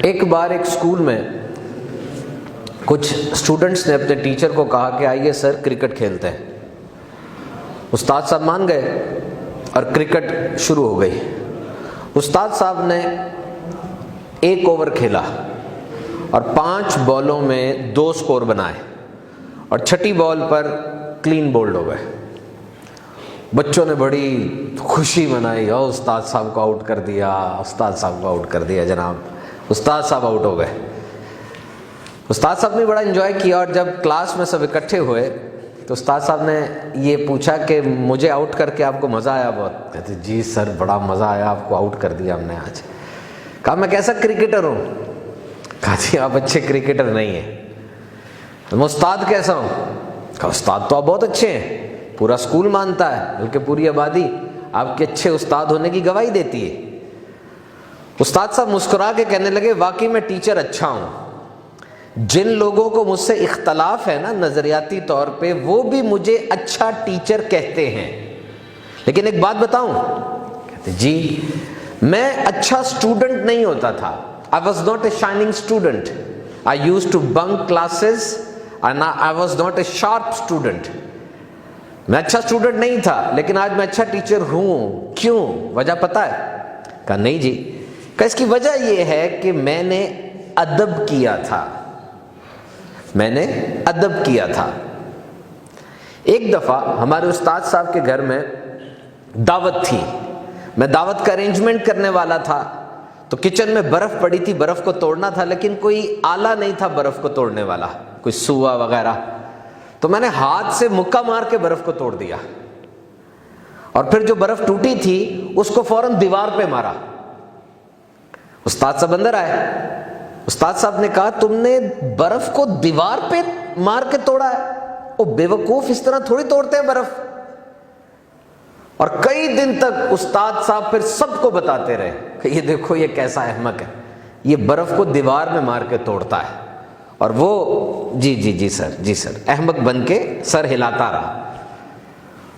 ایک بار ایک اسکول میں کچھ اسٹوڈنٹس نے اپنے ٹیچر کو کہا کہ آئیے سر کرکٹ کھیلتے ہیں۔ استاد صاحب مان گئے اور کرکٹ شروع ہو گئی۔ استاد صاحب نے 1 اوور کھیلا اور 5 بالوں میں 2 سکور بنائے اور 6ٹی بال پر کلین بولڈ ہو گئے۔ بچوں نے بڑی خوشی منائی، او استاد صاحب کو آؤٹ کر دیا، استاد صاحب کو آؤٹ کر دیا، جناب استاد صاحب آؤٹ ہو گئے۔ استاد صاحب نے بڑا انجوائے کیا، اور جب کلاس میں سب اکٹھے ہوئے تو استاد صاحب نے یہ پوچھا کہ مجھے آؤٹ کر کے آپ کو مزہ آیا؟ بہت۔ کہتے جی سر بڑا مزہ آیا، آپ کو آؤٹ کر دیا ہم نے آج۔ کہا میں کیسا کرکٹر ہوں؟ کہا جی آپ اچھے کرکٹر نہیں ہیں۔ تو میں استاد کیسا ہوں؟ کہا استاد تو آپ بہت اچھے ہیں، پورا اسکول مانتا ہے، بلکہ پوری آبادی آپ کے اچھے استاد ہونے کی گواہی دیتی ہے۔ استاد صاحب مسکرا کے کہنے لگے واقعی میں ٹیچر اچھا ہوں، جن لوگوں کو مجھ سے اختلاف ہے نا نظریاتی طور پہ، وہ بھی مجھے اچھا ٹیچر کہتے ہیں، لیکن ایک بات بتاؤں؟ کہتے جی میں اچھا اسٹوڈنٹ نہیں ہوتا تھا۔ I was not a shining student. I used to bunk classes and I was not a sharp student. میں اچھا اسٹوڈنٹ نہیں تھا، لیکن آج میں اچھا ٹیچر ہوں۔ کیوں؟ وجہ پتہ ہے؟ کہا نہیں جی۔ کہا اس کی وجہ یہ ہے کہ میں نے ادب کیا تھا، میں نے ادب کیا تھا۔ ایک دفعہ ہمارے استاد صاحب کے گھر میں دعوت تھی، میں دعوت کا ارینجمنٹ کرنے والا تھا، تو کچن میں برف پڑی تھی، برف کو توڑنا تھا، لیکن کوئی آلہ نہیں تھا برف کو توڑنے والا، کوئی سوا وغیرہ، تو میں نے ہاتھ سے مکہ مار کے برف کو توڑ دیا، اور پھر جو برف ٹوٹی تھی اس کو فوراً دیوار پہ مارا۔ استاد صاحب اندر آئے، استاد صاحب نے کہا تم نے برف کو دیوار پہ مار کے توڑا ہے؟ او بے وقوف، اس طرح تھوڑی توڑتے ہیں برف۔ اور کئی دن تک استاد صاحب پھر سب کو بتاتے رہے کہ یہ دیکھو یہ کیسا احمق ہے، یہ برف کو دیوار میں مار کے توڑتا ہے، اور وہ جی سر احمق بن کے سر ہلاتا رہا۔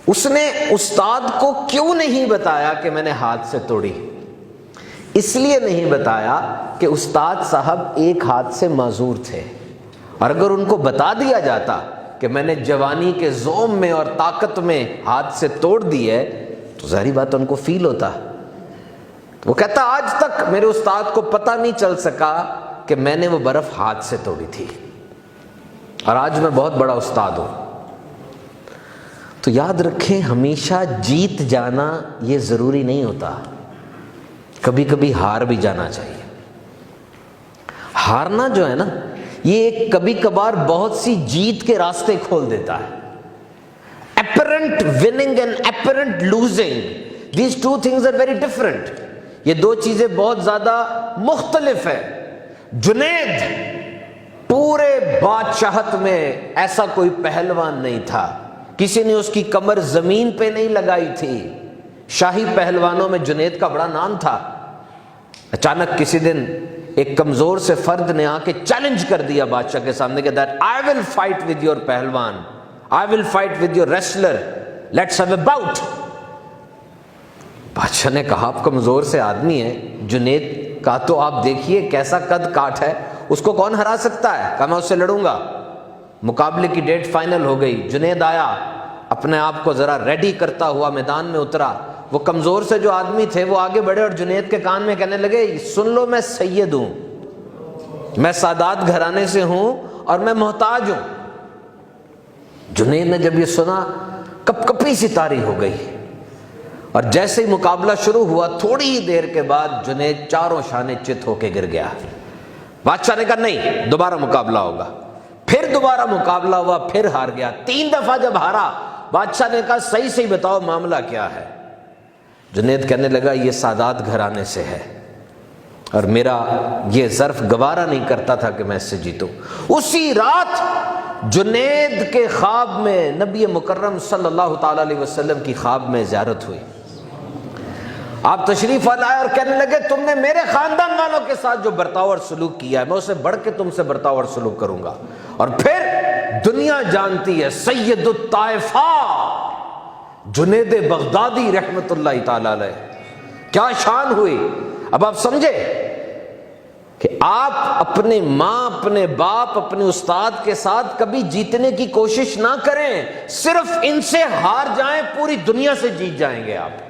اس نے استاد کو کیوں نہیں بتایا کہ میں نے ہاتھ سے توڑی؟ اس لیے نہیں بتایا کہ استاد صاحب ایک ہاتھ سے معذور تھے، اور اگر ان کو بتا دیا جاتا کہ میں نے جوانی کے زوم میں اور طاقت میں ہاتھ سے توڑ دی ہے تو ظاہری بات ان کو فیل ہوتا۔ وہ کہتا آج تک میرے استاد کو پتہ نہیں چل سکا کہ میں نے وہ برف ہاتھ سے توڑی تھی، اور آج میں بہت بڑا استاد ہوں۔ تو یاد رکھیں ہمیشہ جیت جانا یہ ضروری نہیں ہوتا، کبھی کبھی ہار بھی جانا چاہیے۔ ہارنا جو ہے نا یہ کبھی کبھار بہت سی جیت کے راستے کھول دیتا ہے۔ apparent winning and apparent losing, these two things are very different. یہ دو چیزیں بہت زیادہ مختلف ہیں۔ جنید پورے بادشاہت میں ایسا کوئی پہلوان نہیں تھا، کسی نے اس کی کمر زمین پہ نہیں لگائی تھی، شاہی پہلوانوں میں جنید کا بڑا نام تھا۔ اچانک کسی دن ایک کمزور سے فرد نے آ کے چیلنج کر دیا بادشاہ کے سامنے کہ that I will fight with your پہلوان، I will fight with your wrestler, let's have a bout۔ بادشاہ نے کہا آپ کمزور سے آدمی ہیں، جنید کا تو آپ دیکھیے کیسا قد کاٹ ہے، اس کو کون ہرا سکتا ہے؟ کہا میں اس سے لڑوں گا۔ مقابلے کی ڈیٹ فائنل ہو گئی، جنید آیا، اپنے آپ کو ذرا ریڈی کرتا ہوا میدان میں اترا۔ وہ کمزور سے جو آدمی تھے وہ آگے بڑھے اور جنید کے کان میں کہنے لگے سن لو میں سید ہوں، میں سادات گھرانے سے ہوں اور میں محتاج ہوں۔ جنید نے جب یہ سنا کپ کپی سی طاری ہو گئی، اور جیسے ہی مقابلہ شروع ہوا تھوڑی ہی دیر کے بعد جنید چاروں شانے چت ہو کے گر گیا۔ بادشاہ نے کہا نہیں دوبارہ مقابلہ ہوگا، پھر دوبارہ مقابلہ ہوا، پھر ہار گیا۔ 3 دفعہ جب ہارا بادشاہ نے کہا صحیح صحیح بتاؤ معاملہ کیا ہے؟ جنید کہنے لگا یہ سادات گھرانے سے ہے، اور میرا یہ ظرف گوارا نہیں کرتا تھا کہ میں اس سے جیتوں۔ اسی رات جنید کے خواب میں نبی مکرم صلی اللہ تعالی علیہ وسلم کی خواب میں زیارت ہوئی۔ آپ تشریف لائے اور کہنے لگے تم نے میرے خاندان والوں کے ساتھ جو برتاؤ اور سلوک کیا ہے میں اسے بڑھ کے تم سے برتاؤ اور سلوک کروں گا۔ اور پھر دنیا جانتی ہے سید الطائفہ جنید بغدادی رحمت اللہ تعالی علیہ، کیا شان ہوئی۔ اب آپ سمجھے کہ آپ اپنے ماں، اپنے باپ، اپنے استاد کے ساتھ کبھی جیتنے کی کوشش نہ کریں، صرف ان سے ہار جائیں پوری دنیا سے جیت جائیں گے آپ۔